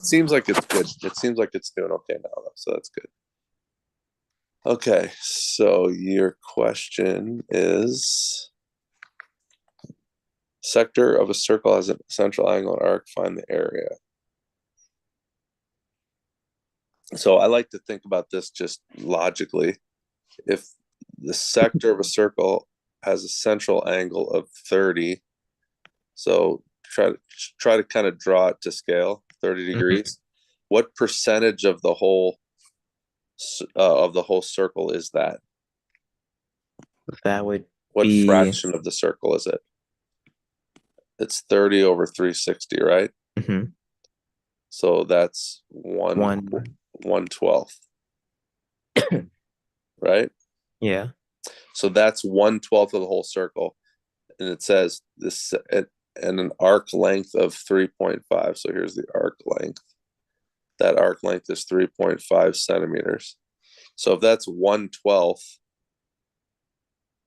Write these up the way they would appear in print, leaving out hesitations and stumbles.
seems like it's good. It seems like it's doing okay now, though, so that's good. Okay, so your question is sector of a circle has a central angle and arc, find the area. So I like to think about this just logically. If the sector of a circle has a central angle of 30, so try to kind of draw it to scale, 30 Mhm. degrees. What percentage of the whole circle is that? That would What be fraction of the circle is it? It's 30 over 360, right? mhm, So that's one one. 1/12, right? Yeah. So that's 1/12 of the whole circle. And it says this and an arc length of 3.5. So here's the arc length. That arc length is 3.5 centimeters. So if that's 1/12,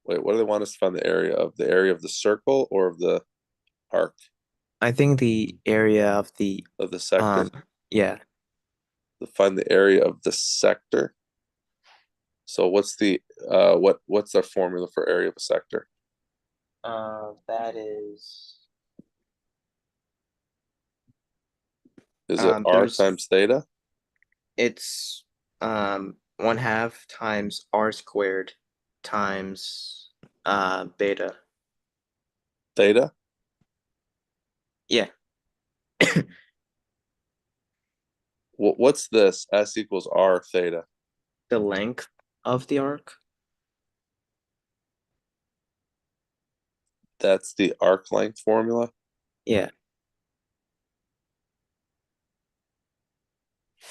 wait, what do they want us to find the area of? The area of the circle or of the arc I think the area of the of the sector? um yeah, To find the area of the sector. So what's the formula for area of a sector? that is Is it r there's times theta? it's 1/2 times r squared times beta. Theta? Yeah, What's this? S equals r theta. the length of the arc. That's the arc length formula. Yeah.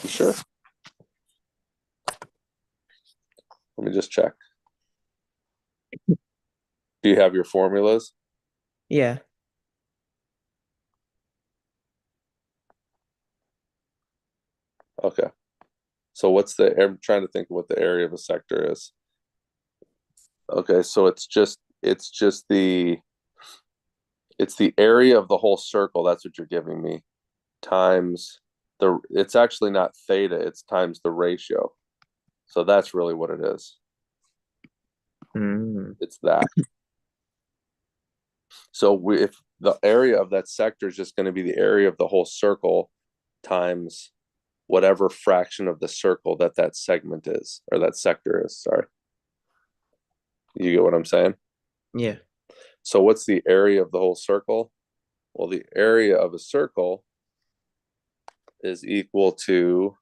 You sure? Let me just check. Do you have your formulas? Yeah. Okay. So I'm trying to think of what the area of a sector is. Okay, so it's the area of the whole circle. That's what you're giving me. Times it's actually not theta, it's times the ratio. So that's really what it is. Mm. It's that. So if the area of that sector is just going to be the area of the whole circle times whatever fraction of the circle that segment is, or that sector is. Sorry. You get what I'm saying? Yeah. So what's the area of the whole circle? Well, the area of a circle is equal to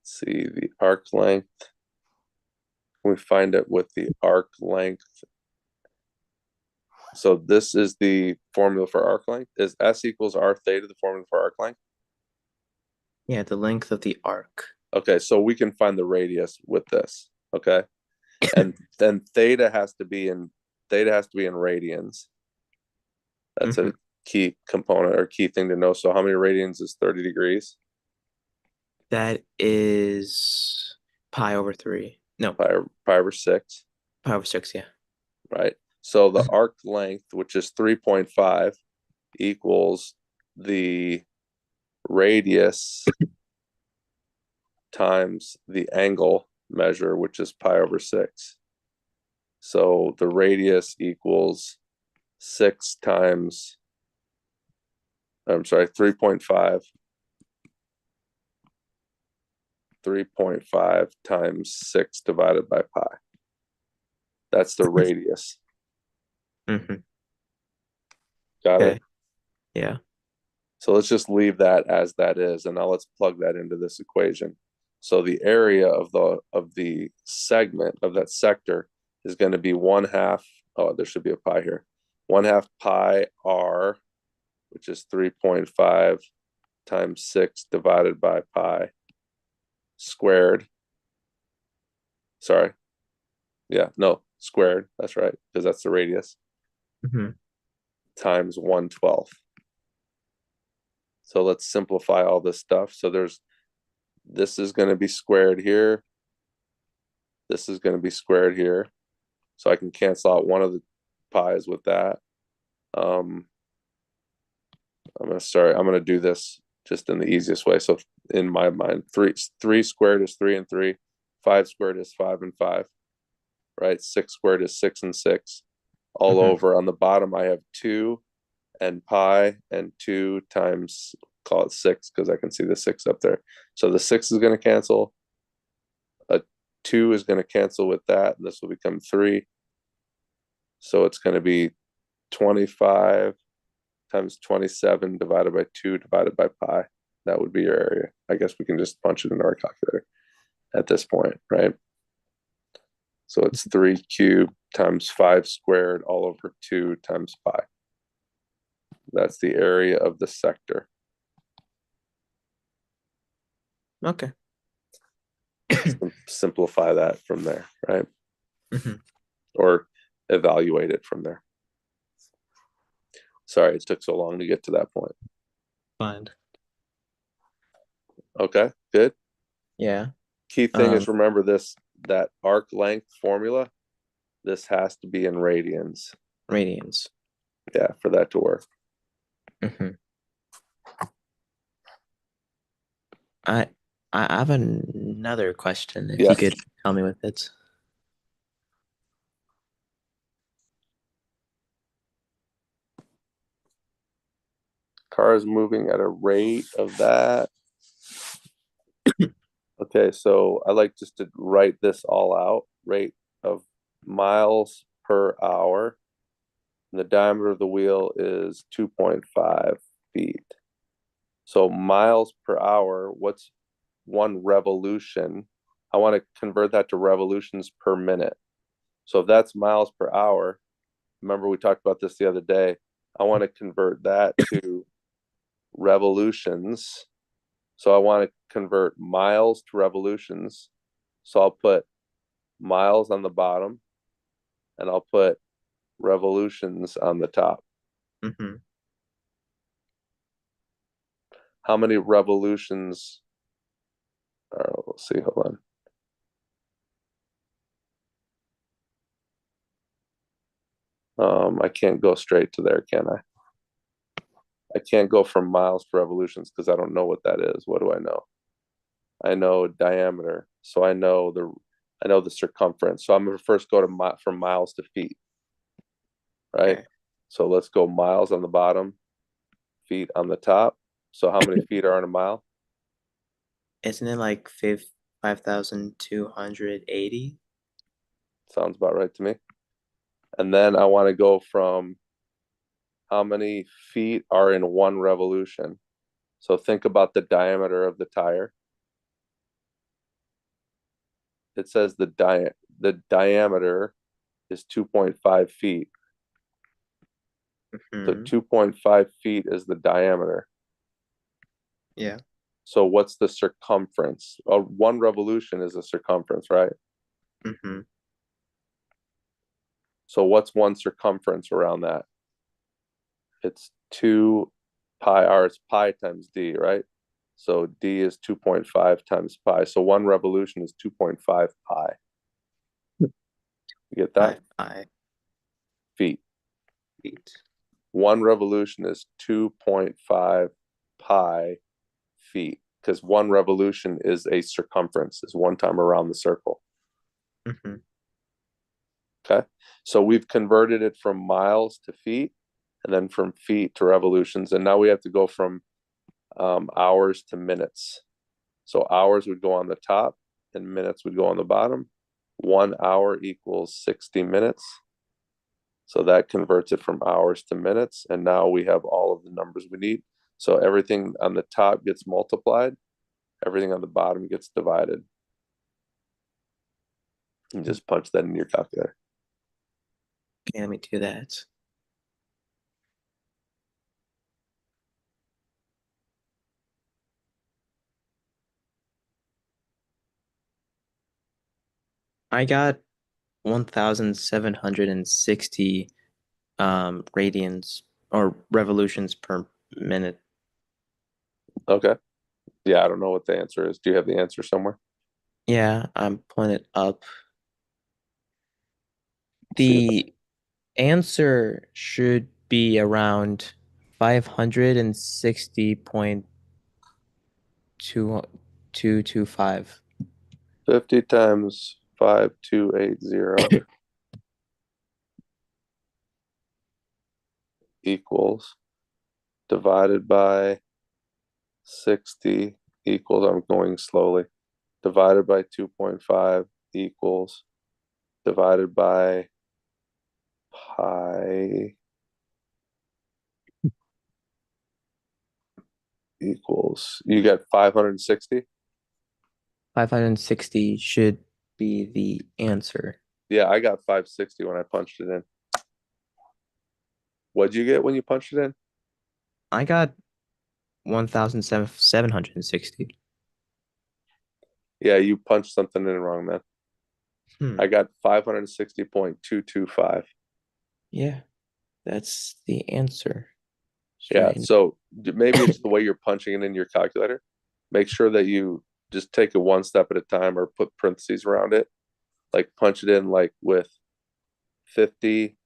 see the arc length. We find it with the arc length. So this is the formula for arc length. Is S equals R theta the formula for arc length? Yeah, the length of the arc. Okay, so we can find the radius with this. Okay, and then theta has to be in radians. That's Hmm. a key component or key thing to know. So how many radians is 30 degrees? That is pi over 3. No, Pi over 6, pi over 6, yeah. right? So the arc length, which is 3.5, equals the radius times the angle measure, which is pi over 6. So the radius equals 6 times, I'm sorry, 3.5 times 6 divided by pi. That's the radius. Hmm. Got it? Okay. Yeah. So let's just leave that as that is, and now let's plug that into this equation. So the area of the segment of that sector is going to be 1/2. Oh, there should be a pi here. 1/2 pi r, which is 3.5 times 6 divided by pi squared. Sorry. Yeah, no, squared. That's right, because that's the radius Hmm. times 1/12. So let's simplify all this stuff. So this is going to be squared here. This is going to be squared here. So I can cancel out one of the pi's with that. Um, I'm gonna do this just in the easiest way. So in my mind, three squared is 3 and 3, 5 squared is 5 and 5, right? 6 squared is 6 and 6. All Mm-hmm. over on the bottom, I have 2 and pi and 2 times, call it 6 because I can see the 6 up there. So the 6 is going to cancel. A 2 is going to cancel with that, and this will become 3. So it's going to be 25 times 27 divided by 2 divided by pi. That would be your area. I guess we can just punch it into our calculator at this point, right? So it's 3 cubed times 5 squared all over 2 times pi. That's the area of the sector. Okay. Simplify that from there, right? Mm-hmm. Or evaluate it from there. Sorry, it took so long to get to that point. Fine. Okay, good. Yeah. Key thing is remember this, that arc length formula, this has to be in radians. Radians. Yeah, for that to work. Mm-hmm. I I have another question, if you Yeah. could help me with it. Car is moving at a rate of that. Okay, so I like just to write this all out. Rate of miles per hour. And the diameter of the wheel is 2.5 feet. So miles per hour, what's one revolution? I want to convert that to revolutions per minute. So if that's miles per hour, remember we talked about this the other day. I want to convert that to revolutions. So I want to convert miles to revolutions. So I'll put miles on the bottom and I'll put revolutions on the top. Mm-hmm. How many revolutions? Let's see, hold on. I can't go straight to there, can I? I can't go from miles to revolutions because I don't know what that is. What do I know? I know diameter, so I know the circumference. So I'm gonna first go to from miles to feet, right? Okay. So let's go miles on the bottom, feet on the top. So how many feet are in a mile? Isn't it like 5,280? Sounds about right to me. And then I want to go from how many feet are in one revolution. So think about the diameter of the tire. It says the diameter is 2.5 feet. So Mm-hmm. 2.5 feet is the diameter. Yeah. So what's the circumference? One revolution is a circumference, right? Mm-hmm. So what's one circumference around that? It's 2 pi, or it's pi times d, right? So d is 2.5 times pi. So one revolution is 2.5 pi. You get that? 5 Feet. feet. One revolution is 2.5 pi feet because one revolution is a circumference, is one time around the circle. Mm-hmm. Okay. So we've converted it from miles to feet and then from feet to revolutions. And now we have to go from hours to minutes. So hours would go on the top and minutes would go on the bottom. 1 hour equals 60 minutes. So that converts it from hours to minutes. And now we have all of the numbers we need. So everything on the top gets multiplied, everything on the bottom gets divided. You just punch that in your calculator. Okay, let me do that. I got 1,760 radians or revolutions per minute. Okay. Yeah, I don't know what the answer is. Do you have the answer somewhere? Yeah, I'm pulling it up. See, The answer should be around 560.2225. 50 times 5280 equals divided by 60 equals, I'm going slowly, divided by 2.5 equals divided by pi equals, you get 560. 560 should be the answer. Yeah, I got 560 when I punched it in. What'd you get when you punched it in? I got 1,760. Yeah, you punched something in wrong, man. Hmm. I got 560.225. Yeah, that's the answer. Yeah, Strange. so maybe it's the way you're punching it in your calculator. Make sure that you just take it one step at a time or put parentheses around it. Like punch it in like with 50,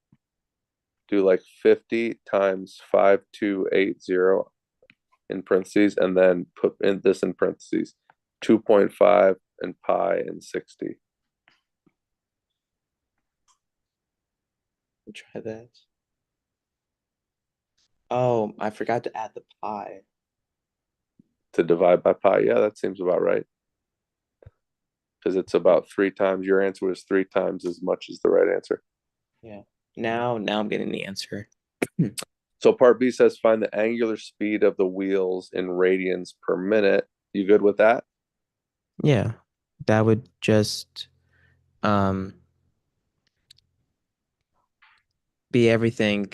do like 50 times 5280 in parentheses, and then put in this in parentheses 2.5 and pi and 60 Try that. Oh, I forgot to add the pi. to divide by pi. Yeah, that seems about right. Because it's about three times, your answer was three times as much as the right answer. Yeah. Now I'm getting the answer. So part B says find the angular speed of the wheels in radians per minute. You good with that? Yeah, that would just um be everything.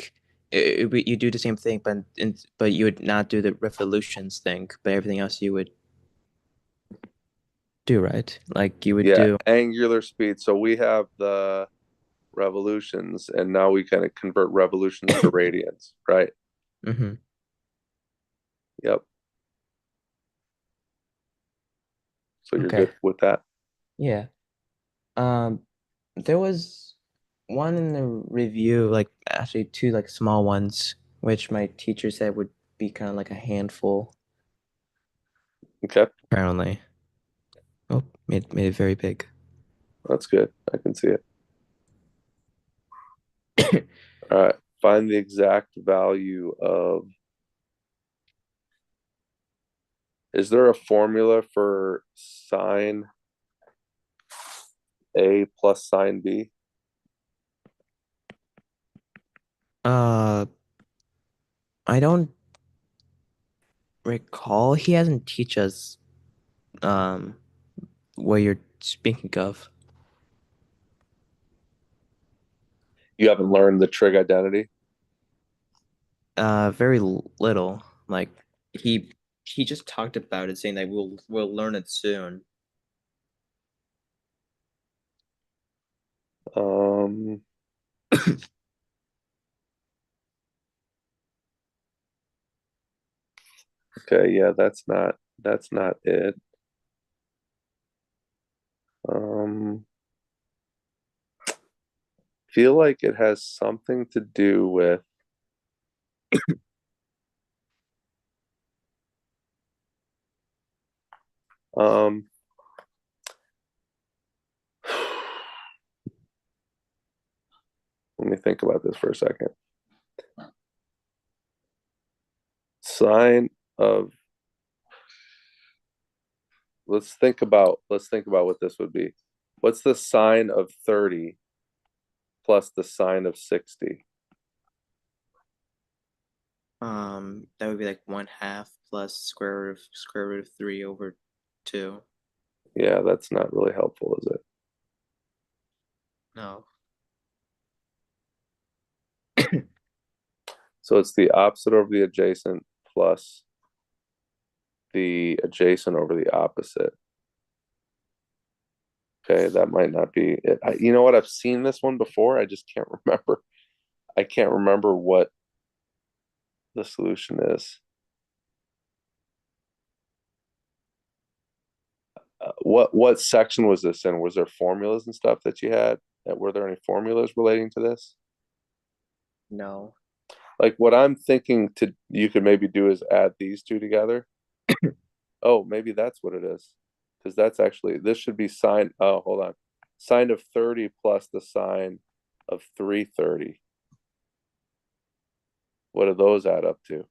You do the same thing, but you would not do the revolutions thing, but everything else you would do, right? Like you would Yeah, do. angular speed. So we have the revolutions, and now we kind of convert revolutions to radians, right? Hmm. Yep. So you're Okay. good with that. Yeah. Um, there was one in the review, like actually two like small ones, which my teacher said would be kind of like a handful, Okay, apparently. Oh, made it very big. that's good. I can see it. All right. Find the exact value of. Is there a formula for sine A plus sine B? Uh, I don't recall. He hasn't teach us um what you're speaking of. You haven't learned the trig identity? Very little. Like he he just talked about it, saying that we'll learn it soon. Um, okay, yeah, that's not it. Um, feel like it has something to do with um let me think about this for a second. Sine of let's think about what this would be. What's the sine of 30 plus the sine of 60? That would be like 1/2 plus square root of 3/2. Yeah, that's not really helpful, is it? No. So it's the opposite over the adjacent plus the adjacent over the opposite. Okay, that might not be it. You know what? I've seen this one before. I just can't remember. I can't remember what the solution is. What section was this in? Was there formulas and stuff that you had? Were there any formulas relating to this? No. Like what I'm thinking to you could maybe do is add these two together. Oh, maybe that's what it is. Because that's actually this should be sine. Oh, hold on. Sine of 30 plus the sine of 330. What do those add up to?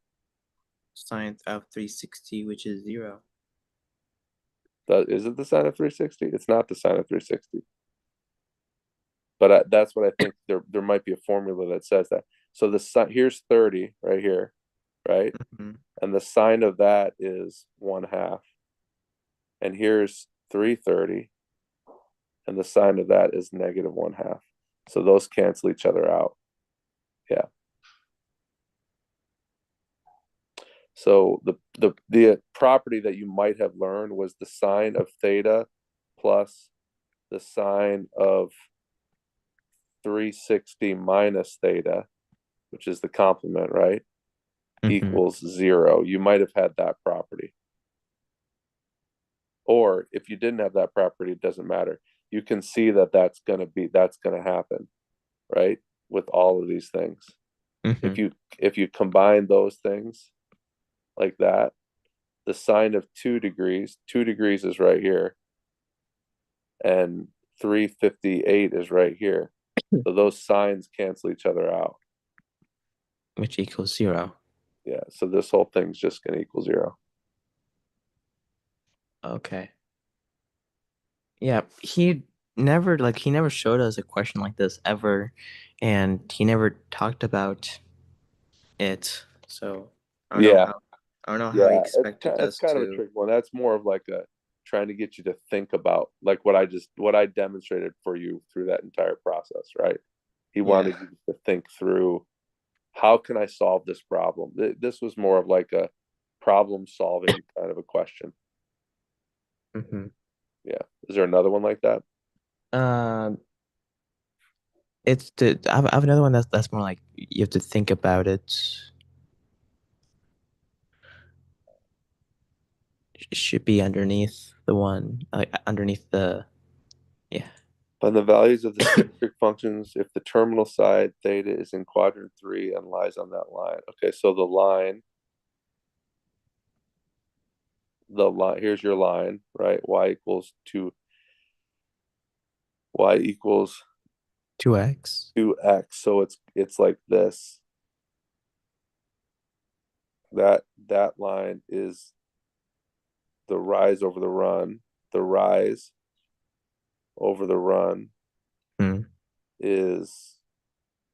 Sine of 360, which is 0. Is it the sine of 360? It's not the sine of 360. But that's what I think. There might be a formula that says that. So the sine here's 30 right here, right? Hmm. And the sine of that is 1/2. And here's 330, and the sine of that is -1/2. So those cancel each other out. Yeah. So the property that you might have learned was the sine of theta plus the sine of 360 minus theta, which is the complement, right? Hmm. Equals 0. You might have had that property. Or if you didn't have that property, it doesn't matter. You can see that that's going to happen, right? With all of these things. Hmm. If you combine those things like that, the sine of 2 degrees is right here, and 358 is right here. So those sines cancel each other out. Which equals 0. Yeah. So this whole thing's just going to equal 0. Okay. Yeah, he never showed us a question like this ever, and he never talked about it. So I don't know Yeah. how I don't know how he Yeah. expected It's us kind of a to. trick one. That's more of like a trying to get you to think about like what I demonstrated for you through that entire process, right? He Yeah. wanted you to think through how can I solve this problem? This was more of like a problem solving kind of a question. Hmm. Yeah. Is there another one like that? Um, I have another one that's more like you have to think about it. It should be underneath the one, like underneath the yeah. Find the values of the symmetric functions if the terminal side theta is in quadrant 3 and lies on that line. Okay, so the line, here's your line, right? Y equals 2x. 2x. So it's like this. That line is the rise over the run. The rise over the run Hmm. is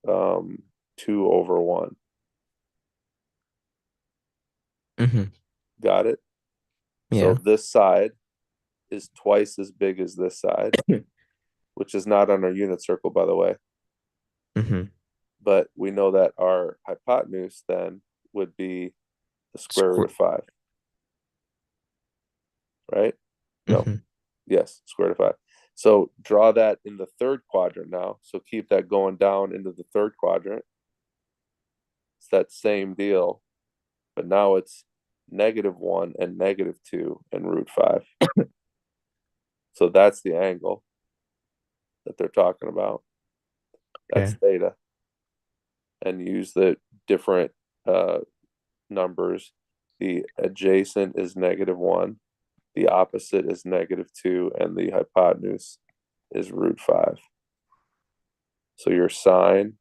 2/1. Hmm. Got it? So Yeah. this side is twice as big as this side, which is not on our unit circle, by the way. Hmm. But we know that our hypotenuse then would be the square root Square. of 5, right? No, Hmm. yes, square root of 5. So draw that in the third quadrant now. So keep that going down into the third quadrant. It's that same deal, but now it's -1 and -2 and √5. So that's the angle that they're talking about. That's Okay. theta. And use the different uh, numbers. The adjacent is -1, the opposite is -2, and the hypotenuse is √5. So your sine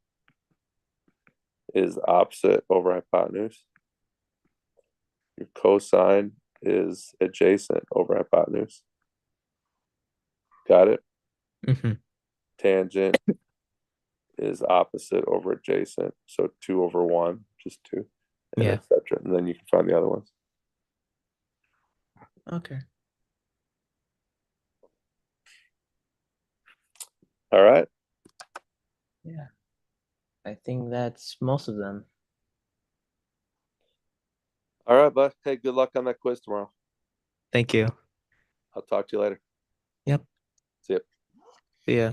is opposite over hypotenuse. Your cosine is adjacent over hypotenuse. Got it? Hmm. Tangent is opposite over adjacent. So 2/1, just 2, and Yeah. etc. And then you can find the other ones. Okay. All right. Yeah. I think that's most of them. All right, bud. Hey, good luck on that quiz tomorrow. Thank you. I'll talk to you later. Yep. See ya. See ya.